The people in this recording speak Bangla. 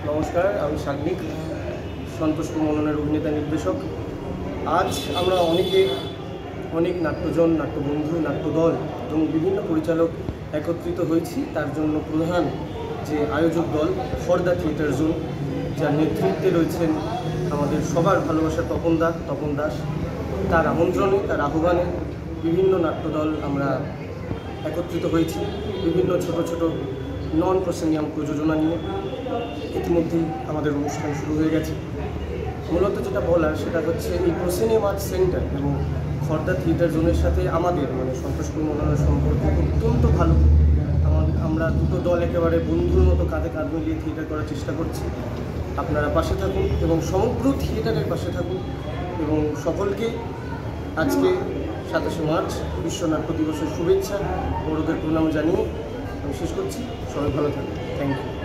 নমস্কার, আমি সাগ্নিক, সন্তোষ মননের অভিনেতা নির্দেশক। আজ আমরা অনেক নাট্যজন, নাট্যবন্ধু, নাট্যদল এবং বিভিন্ন পরিচালক একত্রিত হয়েছি। তার জন্য প্রধান যে আয়োজক দল খর্দা থিয়েটার জোন, যার নেতৃত্বে রয়েছেন আমাদের সবার ভালোবাসার তপন দাস, তার আমন্ত্রণে, তার আহ্বানে বিভিন্ন নাট্যদল আমরা একত্রিত হয়েছি বিভিন্ন ছোট ছোট নন প্রসেনিয়াম প্রযোজনা নিয়ে। ইতিমধ্যেই আমাদের অনুষ্ঠান শুরু হয়ে গেছে। মূলত যেটা বলার সেটা হচ্ছে এই প্রসেনিয়াম আর্ট সেন্টার এবং খর্দা থিয়েটার জোনের সাথে আমাদের সন্তোষপুর মনোনয়ন সম্পর্ক অত্যন্ত ভালো। আমরা দুটো দল একেবারে বন্ধুর মতো কাঁধে কাঁধ মিলিয়ে থিয়েটার করার চেষ্টা করছি। আপনারা পাশে থাকুন এবং সমগ্র থিয়েটারের পাশে থাকুন এবং সকলকে আজকে 27শে মার্চ বিশ্ব নাট্য দিবসের শুভেচ্ছা, বড়দের প্রণাম জানিয়ে আমি শেষ করছি। সবাই ভালো থাকুন। Thank you.